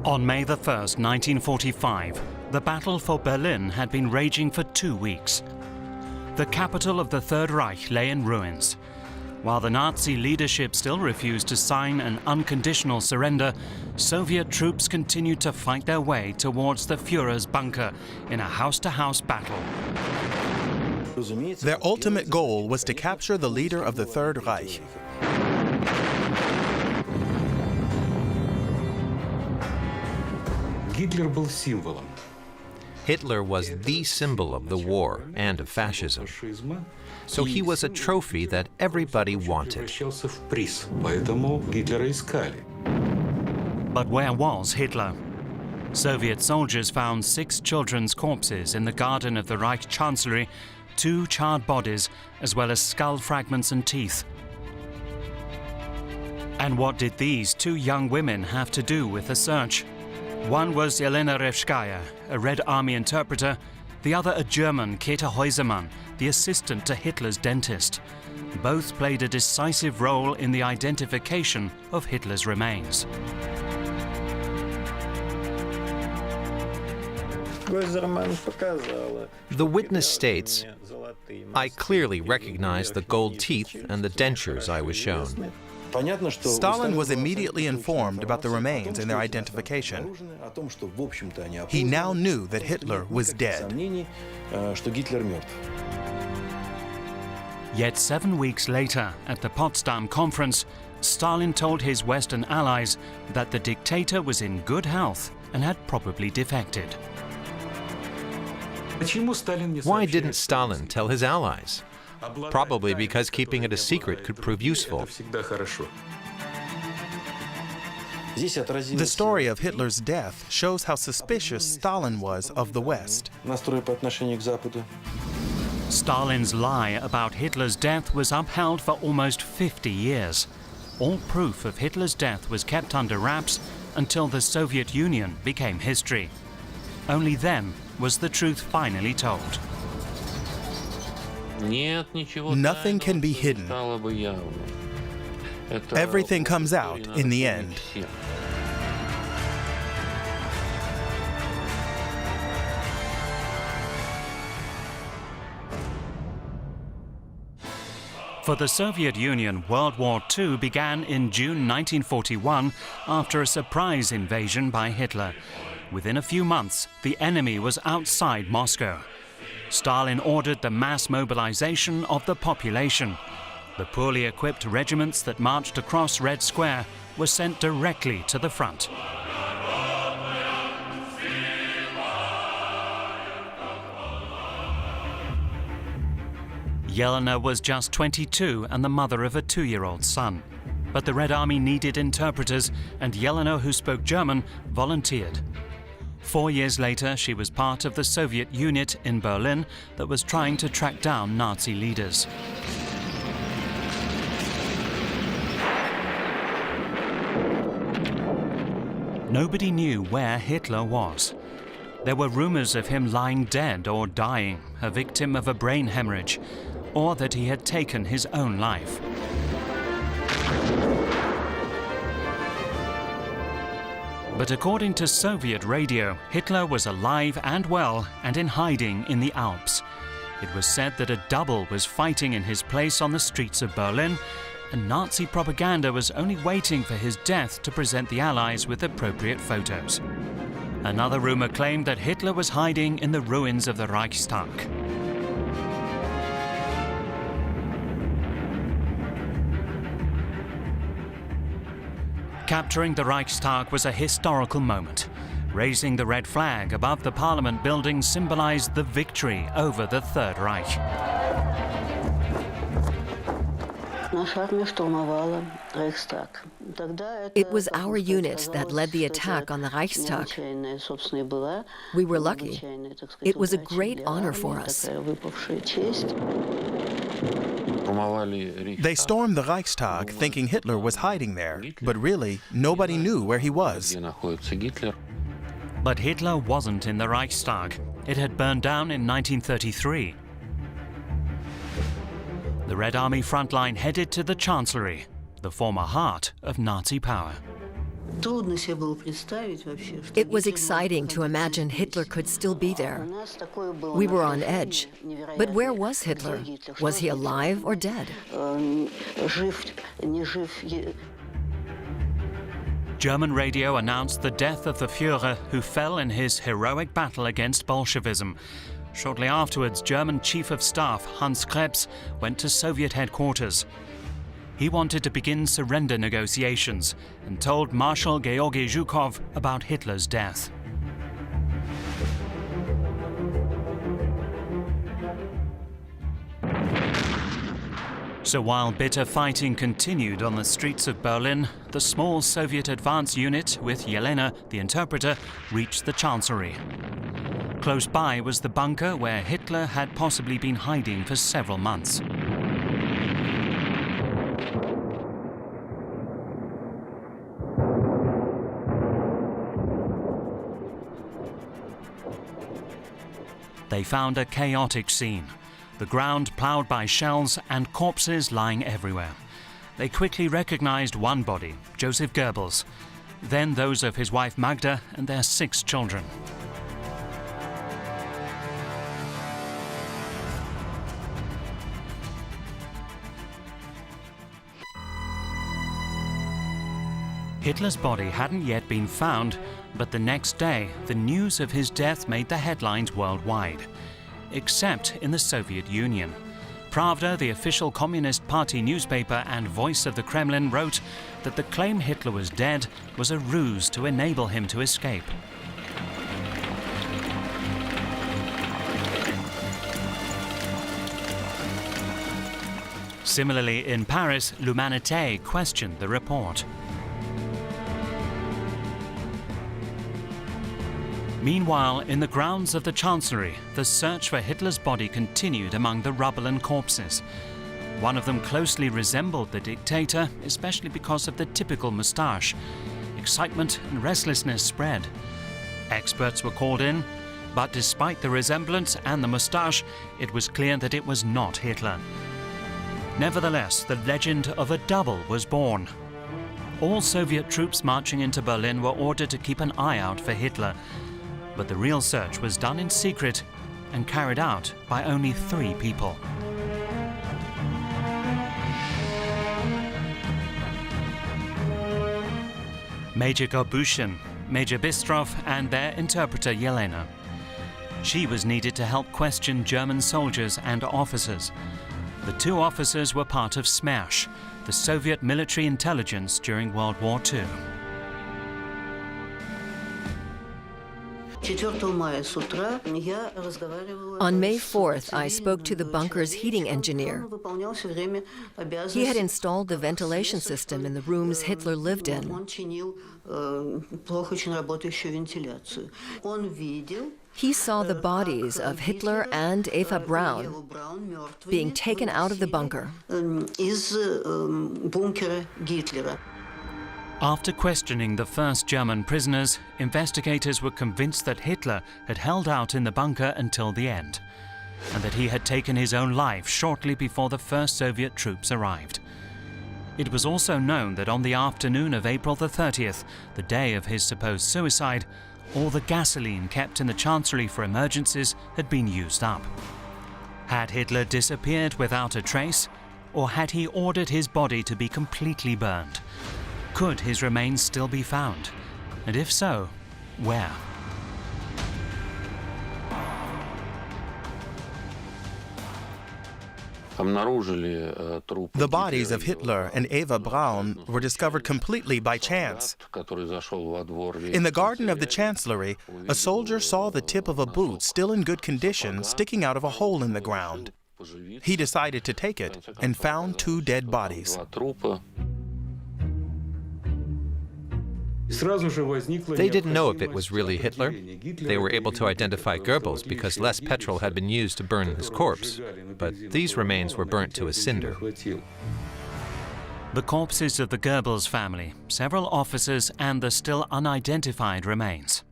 On May the 1st, 1945, the battle for Berlin had been raging for 2 weeks. The capital of the Third Reich lay in ruins. While the Nazi leadership still refused to sign an unconditional surrender, Soviet troops continued to fight their way towards the Führer's bunker in a house-to-house battle. Their ultimate goal was to capture the leader of the Third Reich. Hitler was the symbol of the war and of fascism. So he was a trophy that everybody wanted. But where was Hitler? Soviet soldiers found 6 children's corpses in the garden of the Reich Chancellery, 2 charred bodies, as well as skull fragments and teeth. And what did these 2 young women have to do with the search? One was Elena Revskaya, a Red Army interpreter, the other a German, Käthe Häusermann, the assistant to Hitler's dentist. Both played a decisive role in the identification of Hitler's remains. The witness states, "I clearly recognized the gold teeth and the dentures I was shown." Stalin was immediately informed about the remains and their identification. He now knew that Hitler was dead. Yet 7 weeks later, at the Potsdam Conference, Stalin told his Western allies that the dictator was in good health and had probably defected. Why didn't Stalin tell his allies? Probably because keeping it a secret could prove useful. The story of Hitler's death shows how suspicious Stalin was of the West. Stalin's lie about Hitler's death was upheld for almost 50 years. All proof of Hitler's death was kept under wraps until the Soviet Union became history. Only then was the truth finally told. Nothing can be hidden. Everything comes out in the end. For the Soviet Union, World War II began in June 1941 after a surprise invasion by Hitler. Within a few months, the enemy was outside Moscow. Stalin ordered the mass mobilization of the population. The poorly equipped regiments that marched across Red Square were sent directly to the front. Yelena was just 22 and the mother of a 2-year-old son. But the Red Army needed interpreters, and Yelena, who spoke German, volunteered. 4 years later, she was part of the Soviet unit in Berlin that was trying to track down Nazi leaders. Nobody knew where Hitler was. There were rumors of him lying dead or dying, a victim of a brain hemorrhage, or that he had taken his own life. But according to Soviet radio, Hitler was alive and well and in hiding in the Alps. It was said that a double was fighting in his place on the streets of Berlin, and Nazi propaganda was only waiting for his death to present the Allies with appropriate photos. Another rumor claimed that Hitler was hiding in the ruins of the Reichstag. Capturing the Reichstag was a historical moment. Raising the red flag above the Parliament building symbolized the victory over the Third Reich. It was our unit that led the attack on the Reichstag. We were lucky. It was a great honor for us. They stormed the Reichstag thinking Hitler was hiding there, but really, nobody knew where he was. But Hitler wasn't in the Reichstag. It had burned down in 1933. The Red Army front line headed to the Chancellery. the former heart of Nazi power. It was exciting to imagine Hitler could still be there. We were on edge. But where was Hitler? Was he alive or dead? German radio announced the death of the Führer, who fell in his heroic battle against Bolshevism. Shortly afterwards, German Chief of Staff Hans Krebs went to Soviet headquarters. He wanted to begin surrender negotiations and told Marshal Georgy Zhukov about Hitler's death. So while bitter fighting continued on the streets of Berlin, the small Soviet advance unit with Yelena, the interpreter, reached the Chancellery. Close by was the bunker where Hitler had possibly been hiding for several months. They found a chaotic scene. The ground ploughed by shells and corpses lying everywhere. They quickly recognized one body, Joseph Goebbels, then those of his wife Magda and their 6 children. Hitler's body hadn't yet been found, but the next day, the news of his death made the headlines worldwide. Except in the Soviet Union. Pravda, the official Communist Party newspaper and voice of the Kremlin, wrote that the claim Hitler was dead was a ruse to enable him to escape. Similarly, in Paris, L'Humanité questioned the report. Meanwhile, in the grounds of the Chancellery, the search for Hitler's body continued among the rubble and corpses. One of them closely resembled the dictator, especially because of the typical moustache. Excitement and restlessness spread. Experts were called in, but despite the resemblance and the moustache, it was clear that it was not Hitler. Nevertheless, the legend of a double was born. All Soviet troops marching into Berlin were ordered to keep an eye out for Hitler. But the real search was done in secret and carried out by only 3 people. Major Gorbushin, Major Bistrov, and their interpreter Yelena. She was needed to help question German soldiers and officers. The 2 officers were part of SMERSH, the Soviet military intelligence during World War II. On May 4th, I spoke to the bunker's heating engineer. He had installed the ventilation system in the rooms Hitler lived in. He saw the bodies of Hitler and Eva Braun being taken out of the bunker. After questioning the first German prisoners, investigators were convinced that Hitler had held out in the bunker until the end, and that he had taken his own life shortly before the first Soviet troops arrived. It was also known that on the afternoon of April the 30th, the day of his supposed suicide, all the gasoline kept in the Chancellery for emergencies had been used up. Had Hitler disappeared without a trace, or had he ordered his body to be completely burned? Could his remains still be found? And if so, where? The bodies of Hitler and Eva Braun were discovered completely by chance. In the garden of the Chancellery, a soldier saw the tip of a boot still in good condition sticking out of a hole in the ground. He decided to take it and found 2 dead bodies. They didn't know if it was really Hitler. They were able to identify Goebbels because less petrol had been used to burn his corpse, but these remains were burnt to a cinder. The corpses of the Goebbels family, several officers, and the still unidentified remains.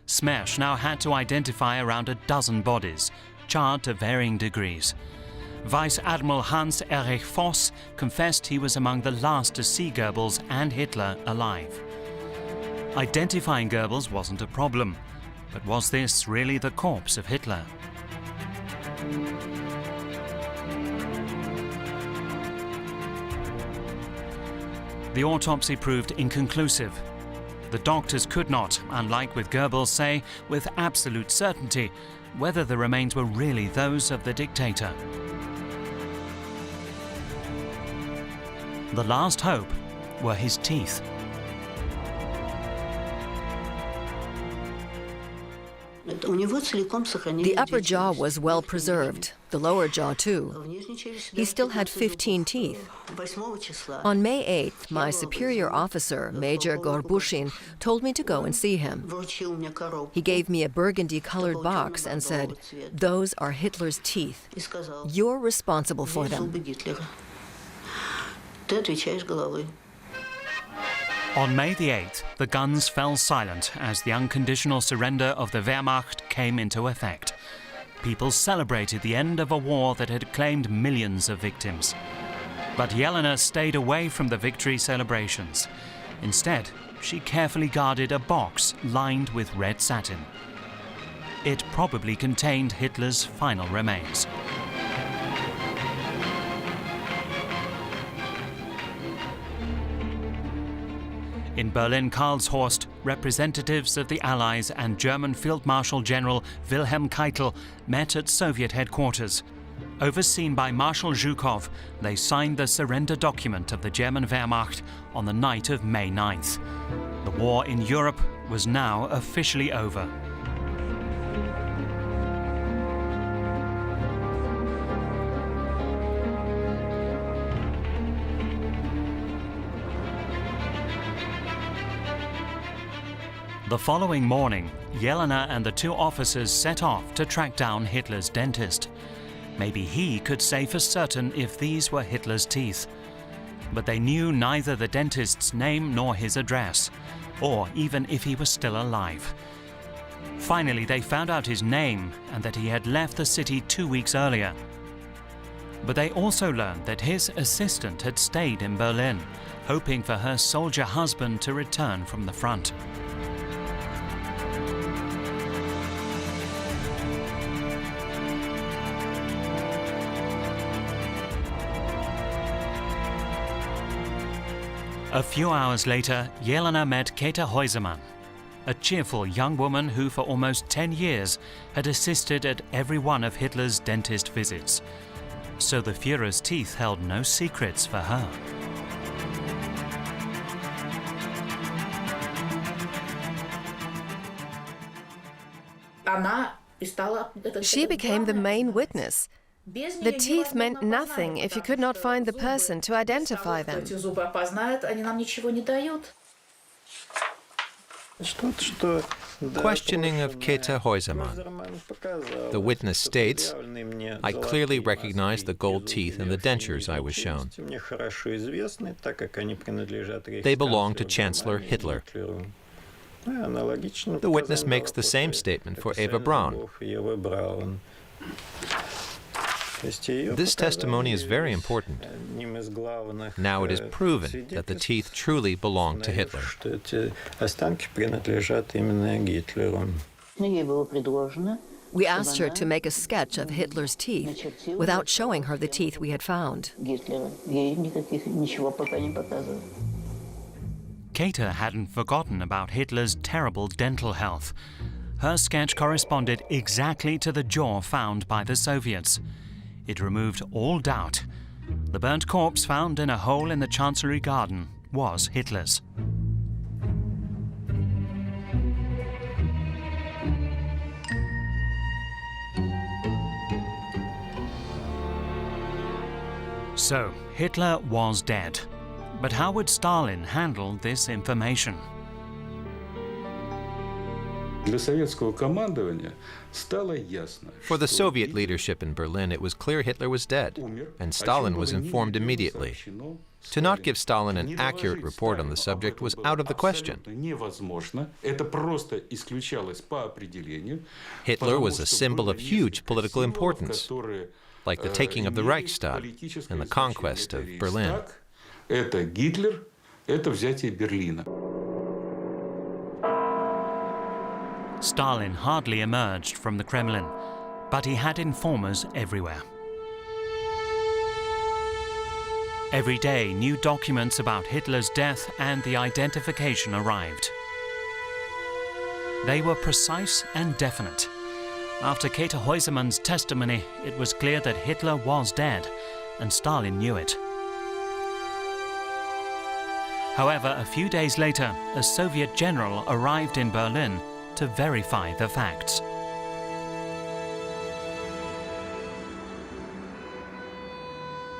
SMERSH now had to identify around a dozen bodies, charred to varying degrees. Vice Admiral Hans-Erich Voss confessed he was among the last to see Goebbels and Hitler alive. Identifying Goebbels wasn't a problem, but was this really the corpse of Hitler? The autopsy proved inconclusive. The doctors could not, unlike with Goebbels, say with absolute certainty whether the remains were really those of the dictator. The last hope were his teeth. The upper jaw was well preserved, the lower jaw too. He still had 15 teeth. On May 8th, my superior officer, Major Gorbushin, told me to go and see him. He gave me a burgundy-colored box and said, "Those are Hitler's teeth. You're responsible for them." On May the 8th, the guns fell silent as the unconditional surrender of the Wehrmacht came into effect. People celebrated the end of a war that had claimed millions of victims. But Yelena stayed away from the victory celebrations. Instead, she carefully guarded a box lined with red satin. It probably contained Hitler's final remains. In Berlin-Karlshorst, representatives of the Allies and German Field Marshal General Wilhelm Keitel met at Soviet headquarters. Overseen by Marshal Zhukov, they signed the surrender document of the German Wehrmacht on the night of May 9th. The war in Europe was now officially over. The following morning, Yelena and the two officers set off to track down Hitler's dentist. Maybe he could say for certain if these were Hitler's teeth. But they knew neither the dentist's name nor his address, or even if he was still alive. Finally, they found out his name and that he had left the city 2 weeks earlier. But they also learned that his assistant had stayed in Berlin, hoping for her soldier husband to return from the front. A few hours later, Yelena met Käthe Häusermann, a cheerful young woman who for almost 10 years had assisted at every one of Hitler's dentist visits. So the Führer's teeth held no secrets for her. She became the main witness. The teeth meant nothing if you could not find the person to identify them. Questioning of Käthe Häusermann. The witness states, "I clearly recognized the gold teeth in the dentures I was shown. They belong to Chancellor Hitler." The witness makes the same statement for Eva Braun. This testimony is very important. Now it is proven that the teeth truly belong to Hitler. We asked her to make a sketch of Hitler's teeth without showing her the teeth we had found. Käthe hadn't forgotten about Hitler's terrible dental health. Her sketch corresponded exactly to the jaw found by the Soviets. It removed all doubt. The burnt corpse found in a hole in the Chancellery garden was Hitler's. So, Hitler was dead. But how would Stalin handle this information? For the Soviet leadership in Berlin, it was clear Hitler was dead, and Stalin was informed immediately. To not give Stalin an accurate report on the subject was out of the question. Hitler was a symbol of huge political importance. like the taking of the Reichstag and the conquest of Berlin. Это Гитлер, это взятие Берлина. Stalin hardly emerged from the Kremlin, but he had informers everywhere. Every day, new documents about Hitler's death and the identification arrived. They were precise and definite. After Käthe Häusermann's testimony, it was clear that Hitler was dead, and Stalin knew it. However, a few days later, a Soviet general arrived in Berlin to verify the facts.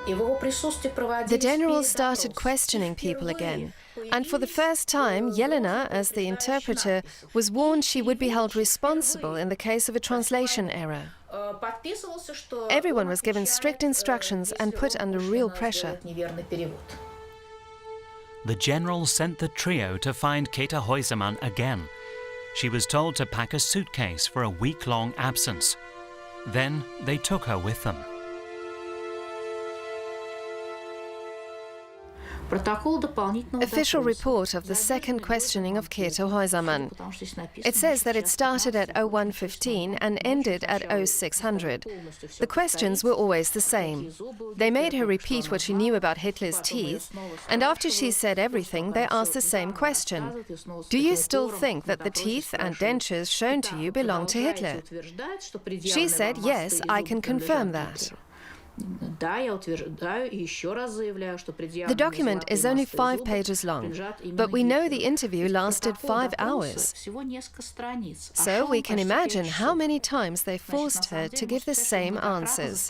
The general started questioning people again, and for the first time, Yelena, as the interpreter, was warned she would be held responsible in the case of a translation error. Everyone was given strict instructions and put under real pressure. The general sent the trio to find Käthe Häusermann again. She was told to pack a suitcase for a week-long absence. Then they took her with them. Official report of the second questioning of Käthe Häusermann. It says that it started at 01:15 and ended at 0600. The questions were always the same. They made her repeat what she knew about Hitler's teeth, and after she said everything, they asked the same question. Do you still think that the teeth and dentures shown to you belong to Hitler? She said, yes, I can confirm that. The document is only 5 pages long, but we know the interview lasted 5 hours. So we can imagine how many times they forced her to give the same answers.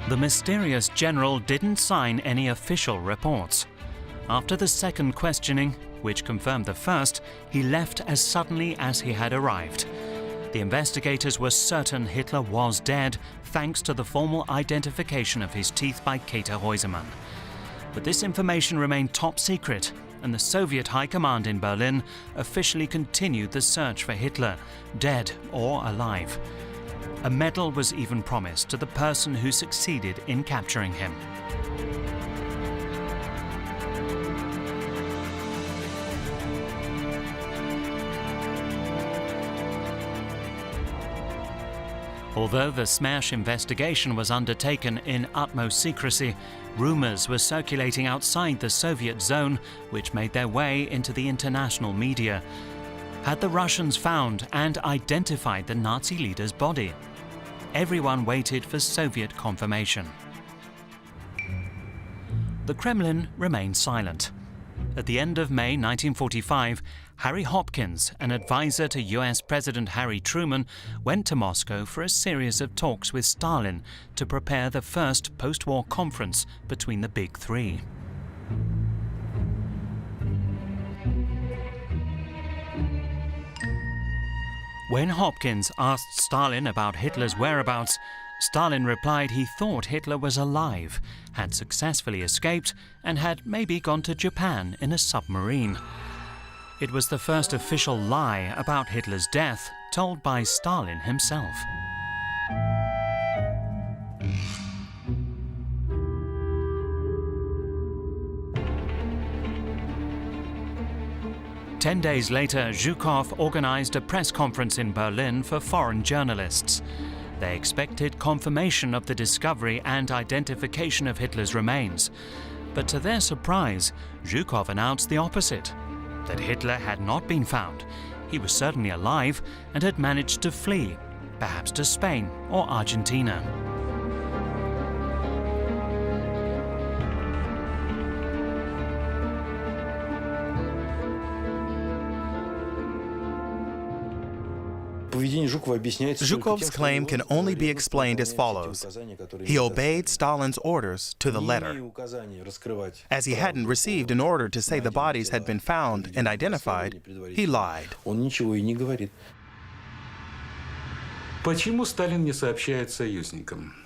The mysterious general didn't sign any official reports. After the second questioning, which confirmed the first, he left as suddenly as he had arrived. The investigators were certain Hitler was dead, thanks to the formal identification of his teeth by Käthe Häusermann. But this information remained top secret, and the Soviet High Command in Berlin officially continued the search for Hitler, dead or alive. A medal was even promised to the person who succeeded in capturing him. Although the smash investigation was undertaken in utmost secrecy, rumors were circulating outside the Soviet zone, which made their way into the international media. Had the Russians found and identified the Nazi leader's body? Everyone waited for Soviet confirmation. The Kremlin remained silent. At the end of May 1945, Harry Hopkins, an advisor to US President Harry Truman, went to Moscow for a series of talks with Stalin to prepare the first post-war conference between the Big Three. When Hopkins asked Stalin about Hitler's whereabouts, Stalin replied he thought Hitler was alive, had successfully escaped, and had maybe gone to Japan in a submarine. It was the first official lie about Hitler's death told by Stalin himself. Ten days later, Zhukov organized a press conference in Berlin for foreign journalists. They expected confirmation of the discovery and identification of Hitler's remains. But to their surprise, Zhukov announced the opposite, that Hitler had not been found. He was certainly alive and had managed to flee, perhaps to Spain or Argentina. Zhukov's claim can only be explained as follows. He obeyed Stalin's orders to the letter. As he hadn't received an order to say the bodies had been found and identified, he lied.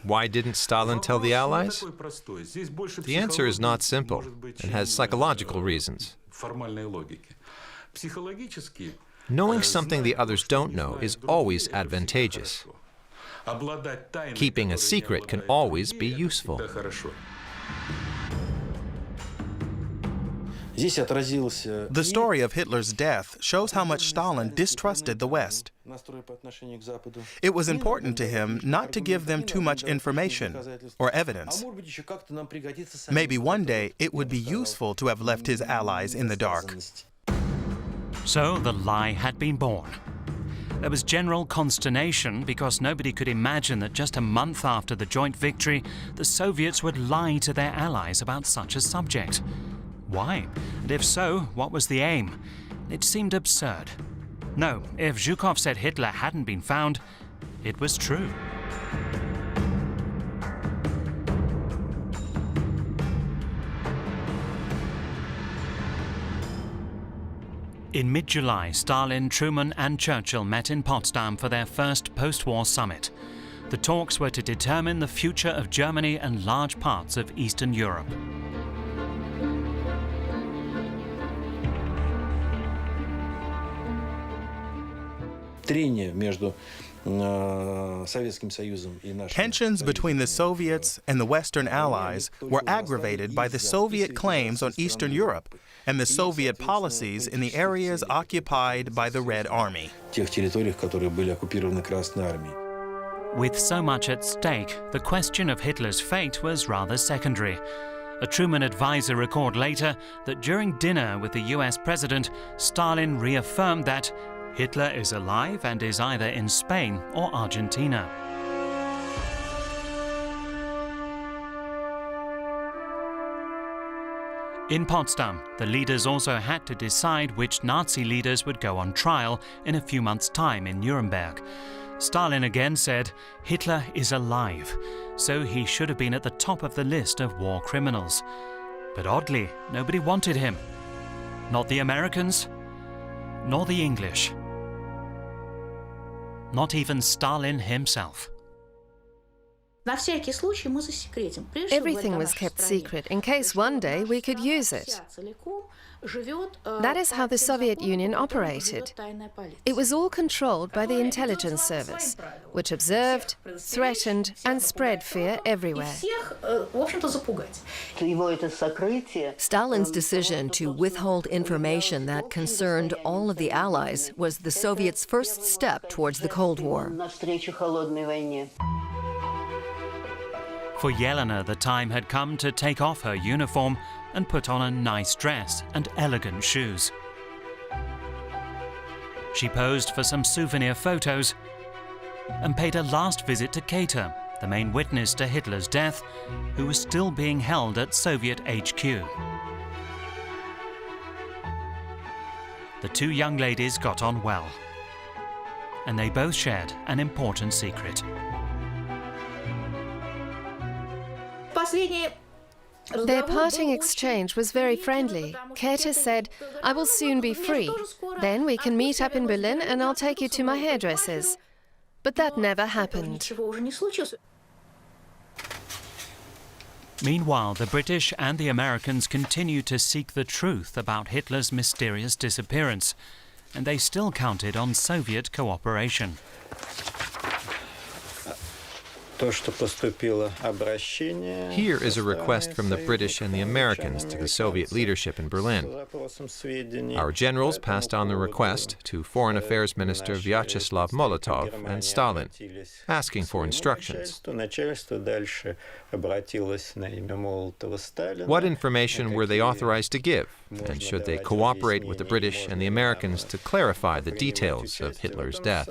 Why didn't Stalin tell the Allies? The answer is not simple and has psychological reasons. Knowing something the others don't know is always advantageous. Keeping a secret can always be useful. The story of Hitler's death shows how much Stalin distrusted the West. It was important to him not to give them too much information or evidence. Maybe one day it would be useful to have left his allies in the dark. So the lie had been born. There was general consternation because nobody could imagine that just a month after the joint victory, the Soviets would lie to their allies about such a subject. Why? And if so, what was the aim? It seemed absurd. No, if Zhukov said Hitler hadn't been found, it was true. In mid-July, Stalin, Truman and Churchill met in Potsdam for their first post-war summit. The talks were to determine the future of Germany and large parts of Eastern Europe. Tensions between the Soviets and the Western Allies were aggravated by the Soviet claims on Eastern Europe and the Soviet policies in the areas occupied by the Red Army. With so much at stake, the question of Hitler's fate was rather secondary. A Truman advisor recalled later that during dinner with the US president, Stalin reaffirmed that Hitler is alive and is either in Spain or Argentina. In Potsdam, the leaders also had to decide which Nazi leaders would go on trial in a few months' time in Nuremberg. Stalin again said, Hitler is alive, so he should have been at the top of the list of war criminals. But oddly, nobody wanted him. Not the Americans, nor the English. Not even Stalin himself. Everything was kept secret in case one day we could use it. That is how the Soviet Union operated. It was all controlled by the intelligence service, which observed, threatened, and spread fear everywhere. Stalin's decision to withhold information that concerned all of the Allies was the Soviets' first step towards the Cold War. For Yelena, the time had come to take off her uniform and put on a nice dress and elegant shoes. She posed for some souvenir photos and paid a last visit to Kater, the main witness to Hitler's death, who was still being held at Soviet HQ. The two young ladies got on well, and they both shared an important secret. Their parting exchange was very friendly. Kater said, I will soon be free. Then we can meet up in Berlin and I'll take you to my hairdresser's. But that never happened. Meanwhile, the British and the Americans continued to seek the truth about Hitler's mysterious disappearance, and they still counted on Soviet cooperation. Here is a request from the British and the Americans to the Soviet leadership in Berlin. Our generals passed on the request to Foreign Affairs Minister Vyacheslav Molotov and Stalin, asking for instructions. What information were they authorized to give, and should they cooperate with the British and the Americans to clarify the details of Hitler's death?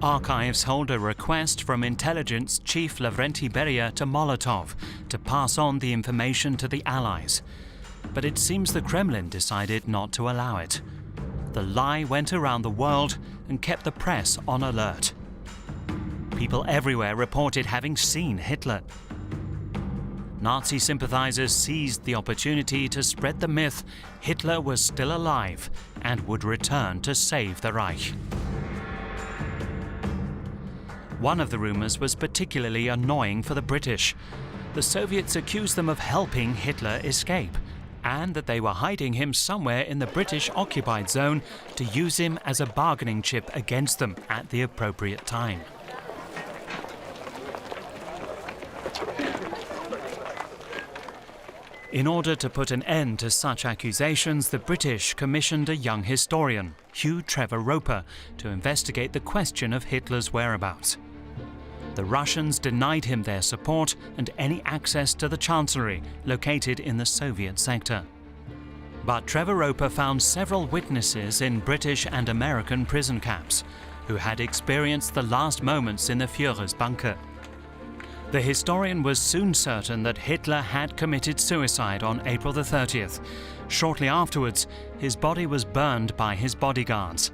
Archives hold a request from Intelligence Chief Lavrenti Beria to Molotov to pass on the information to the Allies. But it seems the Kremlin decided not to allow it. The lie went around the world and kept the press on alert. People everywhere reported having seen Hitler. Nazi sympathizers seized the opportunity to spread the myth Hitler was still alive and would return to save the Reich. One of the rumors was particularly annoying for the British. The Soviets accused them of helping Hitler escape. and that they were hiding him somewhere in the British-occupied zone to use him as a bargaining chip against them at the appropriate time. In order to put an end to such accusations, the British commissioned a young historian, Hugh Trevor Roper, to investigate the question of Hitler's whereabouts. The Russians denied him their support and any access to the Chancellery, located in the Soviet sector. But Trevor Roper found several witnesses in British and American prison camps who had experienced the last moments in the Führer's bunker. The historian was soon certain that Hitler had committed suicide on April the 30th. Shortly afterwards, his body was burned by his bodyguards.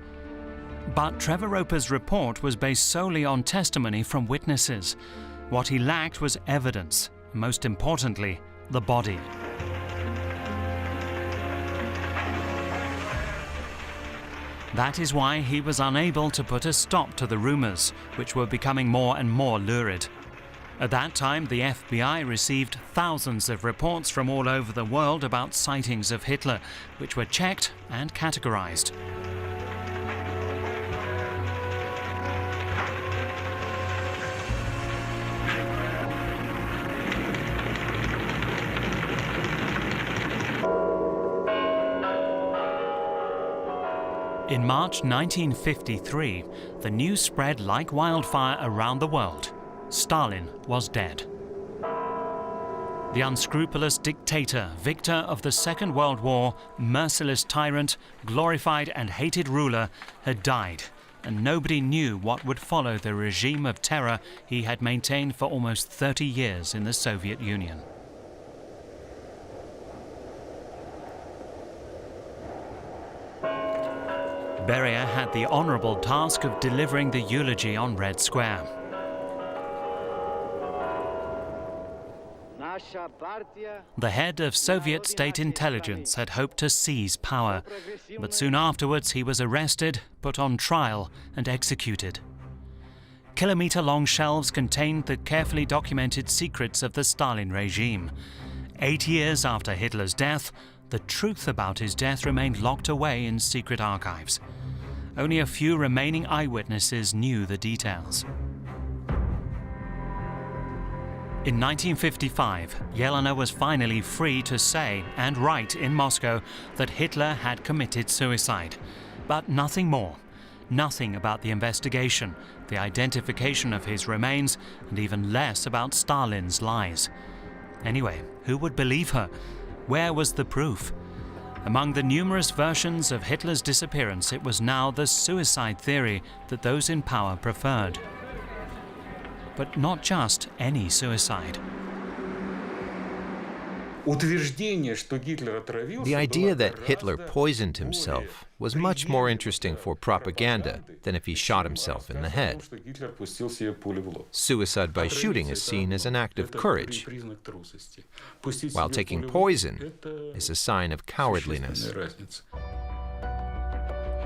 But Trevor Roper's report was based solely on testimony from witnesses. What he lacked was evidence, most importantly, the body. That is why he was unable to put a stop to the rumors, which were becoming more and more lurid. At that time, the FBI received thousands of reports from all over the world about sightings of Hitler, which were checked and categorized. In March 1953, the news spread like wildfire around the world. Stalin was dead. The unscrupulous dictator, victor of the Second World War, merciless tyrant, glorified and hated ruler, had died, and nobody knew what would follow the regime of terror he had maintained for almost 30 years in the Soviet Union. Beria had the honorable task of delivering the eulogy on Red Square. The head of Soviet state intelligence had hoped to seize power, but soon afterwards he was arrested, put on trial, and executed. Kilometer-long shelves contained the carefully documented secrets of the Stalin regime. 8 years after Hitler's death, the truth about his death remained locked away in secret archives. Only a few remaining eyewitnesses knew the details. In 1955, Yelena was finally free to say and write in Moscow that Hitler had committed suicide. But nothing more. Nothing about the investigation, the identification of his remains, and even less about Stalin's lies. Anyway, who would believe her? Where was the proof? Among the numerous versions of Hitler's disappearance, it was now the suicide theory that those in power preferred. But not just any suicide. The idea that Hitler poisoned himself was much more interesting for propaganda than if he shot himself in the head. Suicide by shooting is seen as an act of courage, while taking poison is a sign of cowardliness.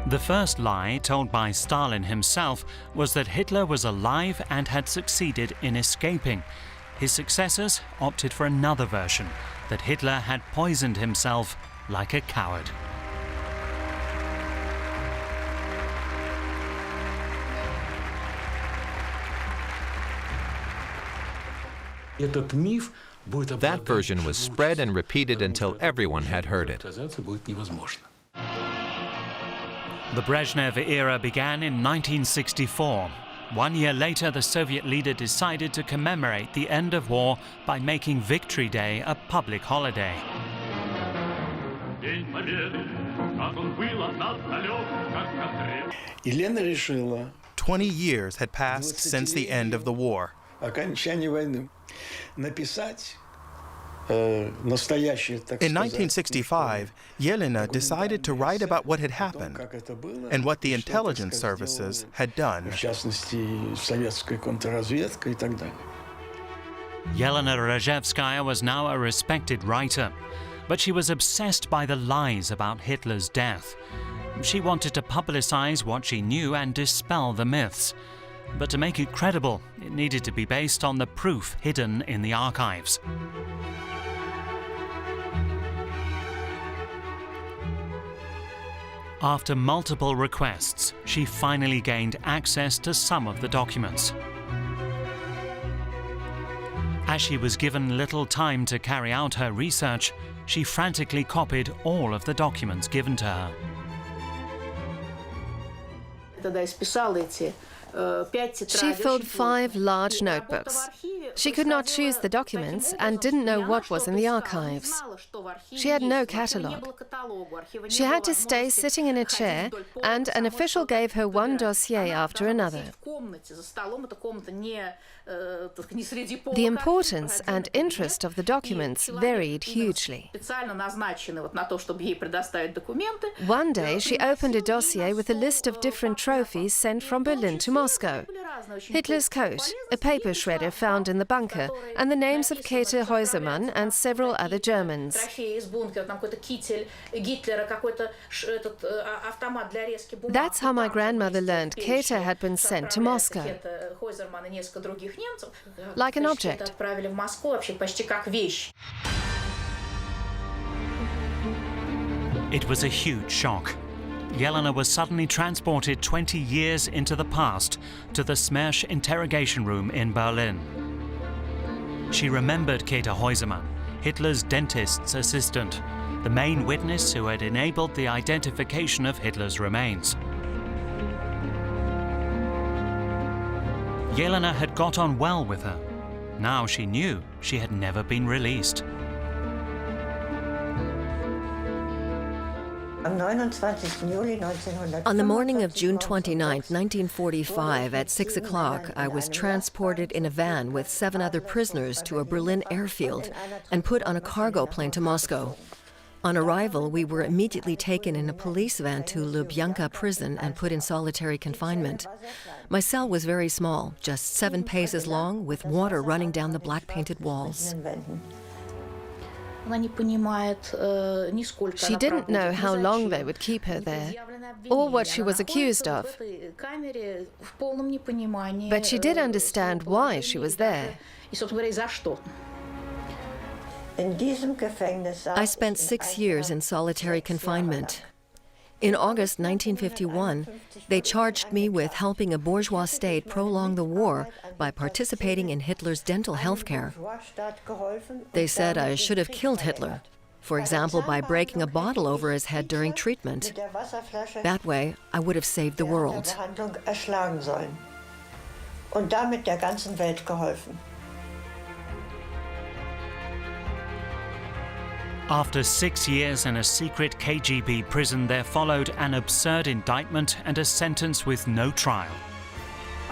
The first lie told by Stalin himself was that Hitler was alive and had succeeded in escaping. His successors opted for another version, that Hitler had poisoned himself like a coward. That version was spread and repeated until everyone had heard it. The Brezhnev era began in 1964. 1 year later, the Soviet leader decided to commemorate the end of war by making Victory Day a public holiday. 20 years had passed since the end of the war. In 1965, Yelena decided to write about what had happened and what the intelligence services had done. Yelena Rajevskaya was now a respected writer, but she was obsessed by the lies about Hitler's death. She wanted to publicize what she knew and dispel the myths. But to make it credible, it needed to be based on the proof hidden in the archives. After multiple requests, she finally gained access to some of the documents. As she was given little time to carry out her research, she frantically copied all of the documents given to her. She filled 5 large notebooks. She could not choose the documents and didn't know what was in the archives. She had no catalogue. She had to stay sitting in a chair, and an official gave her one dossier after another. The importance and interest of the documents varied hugely. One day she opened a dossier with a list of different trophies sent from Berlin to Moscow. Hitler's coat, a paper shredder found in the bunker, and the names of Käthe Häusermann and several other Germans. That's how my grandmother learned Käthe had been sent to Moscow. Like an object. It was a huge shock. Jelena was suddenly transported 20 years into the past to the Smersh interrogation room in Berlin. She remembered Käthe Häusermann, Hitler's dentist's assistant, the main witness who had enabled the identification of Hitler's remains. Jelena had got on well with her. Now she knew she had never been released. On the morning of June 29, 1945, at 6 o'clock, I was transported in a van with 7 other prisoners to a Berlin airfield and put on a cargo plane to Moscow. On arrival, we were immediately taken in a police van to Lubyanka prison and put in solitary confinement. My cell was very small, just 7 paces long, with water running down the black-painted walls. She didn't know how long they would keep her there, or what she was accused of. But she did understand why she was there. I spent 6 years in solitary confinement. In August 1951, they charged me with helping a bourgeois state prolong the war by participating in Hitler's dental health care. They said I should have killed Hitler, for example, by breaking a bottle over his head during treatment. That way, I would have saved the world. After 6 years in a secret KGB prison, there followed an absurd indictment and a sentence with no trial.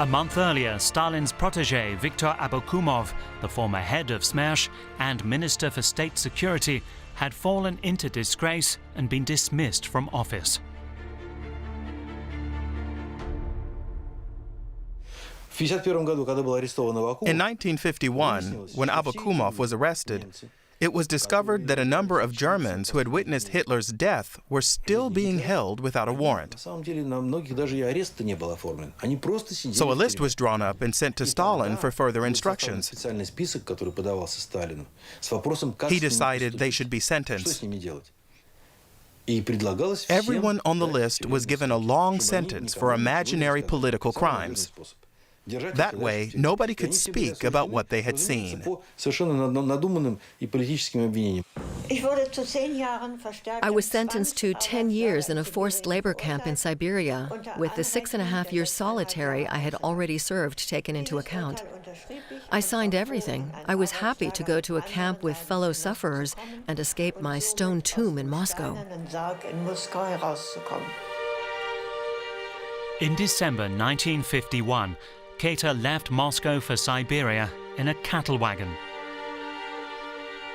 A month earlier, Stalin's protégé, Viktor Abakumov, the former head of Smersh and Minister for State Security, had fallen into disgrace and been dismissed from office. In 1951, when Abakumov was arrested, it was discovered that a number of Germans who had witnessed Hitler's death were still being held without a warrant. So a list was drawn up and sent to Stalin for further instructions. He decided they should be sentenced. Everyone on the list was given a long sentence for imaginary political crimes. That way, nobody could speak about what they had seen. I was sentenced to 10 years in a forced labor camp in Siberia, with the 6.5 years solitary I had already served taken into account. I signed everything. I was happy to go to a camp with fellow sufferers and escape my stone tomb in Moscow. In December 1951, Käthe left Moscow for Siberia in a cattle wagon.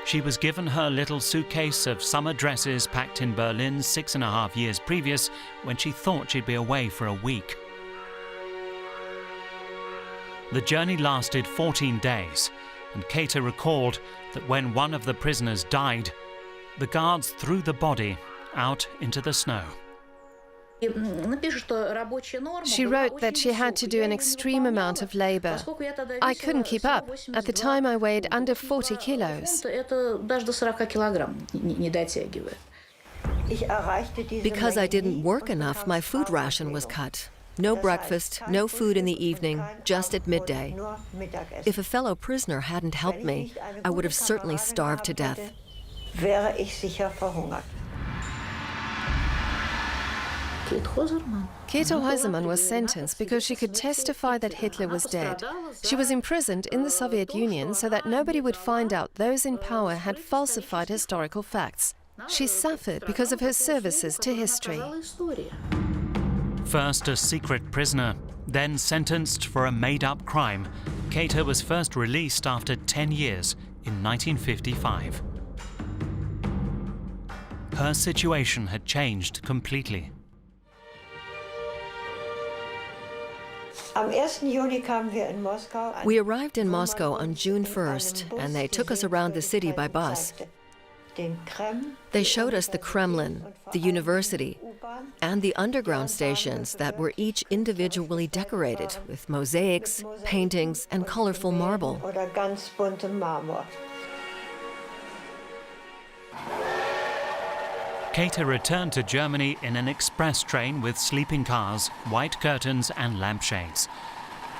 She was given her little suitcase of summer dresses packed in Berlin 6.5 years previous, when she thought she'd be away for a week. The journey lasted 14 days, and Käthe recalled that when one of the prisoners died, the guards threw the body out into the snow. She wrote that she had to do an extreme amount of labor. I couldn't keep up. At the time, I weighed under 40 kilos. Because I didn't work enough, my food ration was cut. No breakfast, no food in the evening, just at midday. If a fellow prisoner hadn't helped me, I would have certainly starved to death. Käthe Häusermann was sentenced because she could testify that Hitler was dead. She was imprisoned in the Soviet Union so that nobody would find out those in power had falsified historical facts. She suffered because of her services to history. First a secret prisoner, then sentenced for a made-up crime, Käthe was first released after 10 years in 1955. Her situation had changed completely. We arrived in Moscow on June 1st, and they took us around the city by bus. They showed us the Kremlin, the university, and the underground stations that were each individually decorated with mosaics, paintings, and colorful marble. Käthe returned to Germany in an express train with sleeping cars, white curtains and lampshades.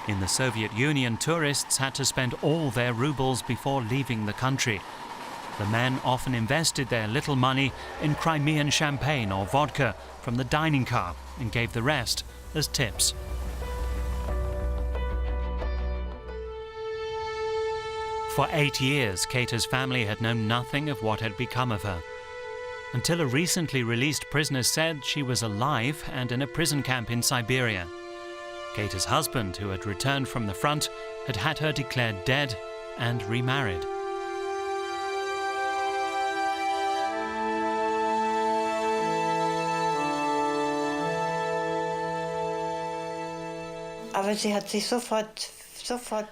In the Soviet Union, tourists had to spend all their rubles before leaving the country. The men often invested their little money in Crimean champagne or vodka from the dining car and gave the rest as tips. For 8 years, Käthe's family had known nothing of what had become of her, until a recently released prisoner said she was alive and in a prison camp in Siberia. Käthe's husband, who had returned from the front, had had her declared dead and remarried.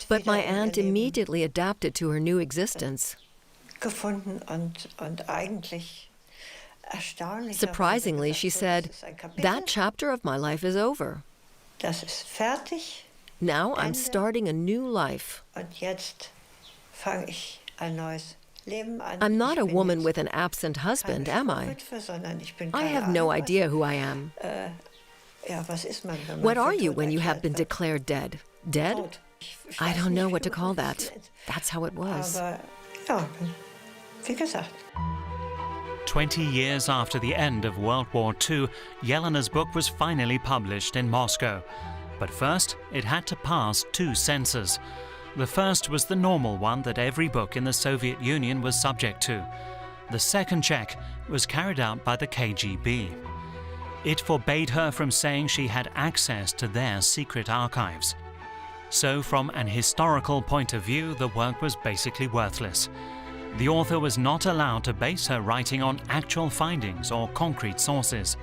But my aunt immediately adapted to her new existence. Surprisingly, she said, "That chapter of my life is over. Now I'm starting a new life. I'm not a woman with an absent husband, am I? I have no idea who I am. What are you when you have been declared dead? Dead? I don't know what to call that. That's how it was." 20 years after the end of World War II, Yelena's book was finally published in Moscow. But first, it had to pass 2 censors. The first was the normal one that every book in the Soviet Union was subject to. The second check was carried out by the KGB. It forbade her from saying she had access to their secret archives. So from an historical point of view, the work was basically worthless. The author was not allowed to base her writing on actual findings or concrete sources.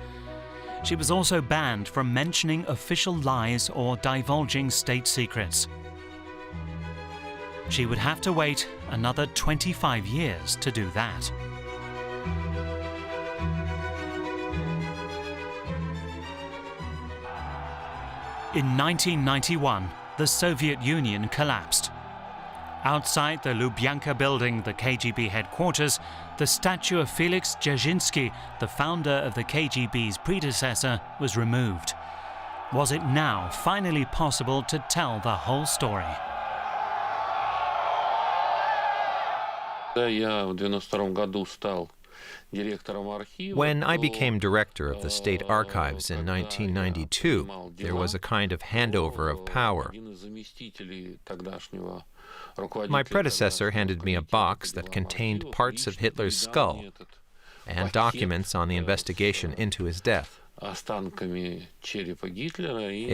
She was also banned from mentioning official lies or divulging state secrets. She would have to wait another 25 years to do that. In 1991, the Soviet Union collapsed. Outside the Lubyanka building, the KGB headquarters, the statue of Felix Dzerzhinsky, the founder of the KGB's predecessor, was removed. Was it now finally possible to tell the whole story? When I became director of the State Archives in 1992, there was a kind of handover of power. My predecessor handed me a box that contained parts of Hitler's skull and documents on the investigation into his death. It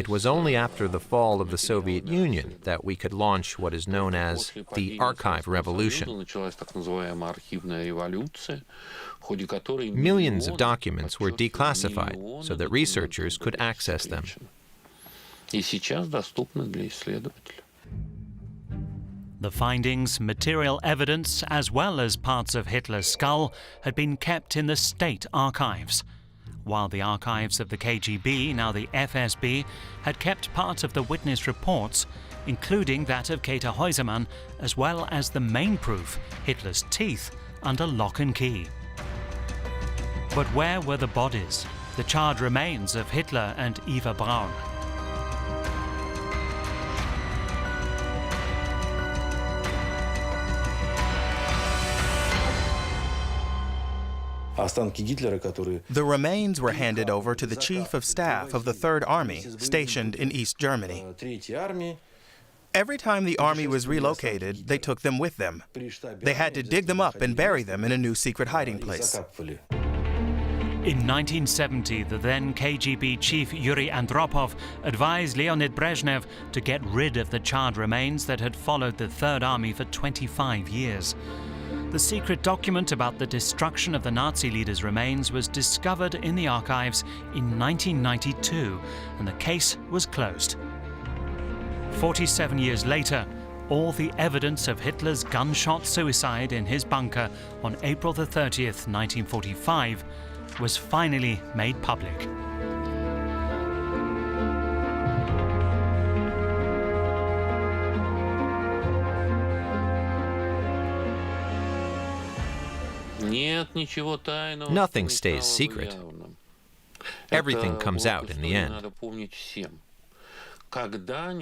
was only after the fall of the Soviet Union that we could launch what is known as the Archive Revolution. Millions of documents were declassified so that researchers could access them. The findings, material evidence, as well as parts of Hitler's skull, had been kept in the state archives, while the archives of the KGB, now the FSB, had kept parts of the witness reports, including that of Käthe Häusermann, as well as the main proof, Hitler's teeth, under lock and key. But where were the bodies, the charred remains of Hitler and Eva Braun? The remains were handed over to the Chief of Staff of the Third Army, stationed in East Germany. Every time the army was relocated, they took them with them. They had to dig them up and bury them in a new secret hiding place. In 1970, the then KGB chief Yuri Andropov advised Leonid Brezhnev to get rid of the charred remains that had followed the Third Army for 25 years. The secret document about the destruction of the Nazi leader's remains was discovered in the archives in 1992, and the case was closed. 47 years later, all the evidence of Hitler's gunshot suicide in his bunker on April the 30th, 1945, was finally made public. Nothing stays secret. Everything comes out in the end.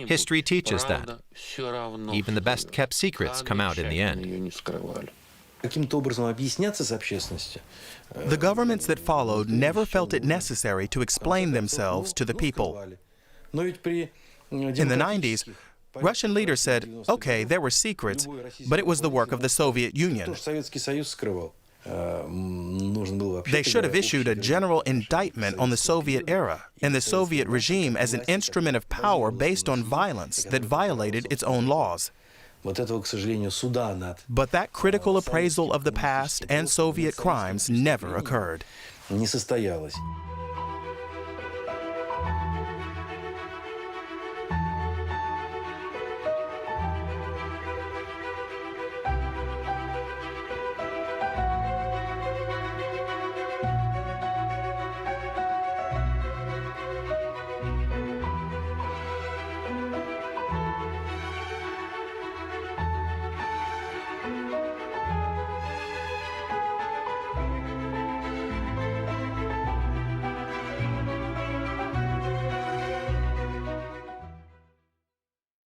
History teaches that. Even the best-kept secrets come out in the end. The governments that followed never felt it necessary to explain themselves to the people. In the 90s, Russian leaders said, okay, there were secrets, but it was the work of the Soviet Union. They should have issued a general indictment on the Soviet era and the Soviet regime as an instrument of power based on violence that violated its own laws. But that critical appraisal of the past and Soviet crimes never occurred.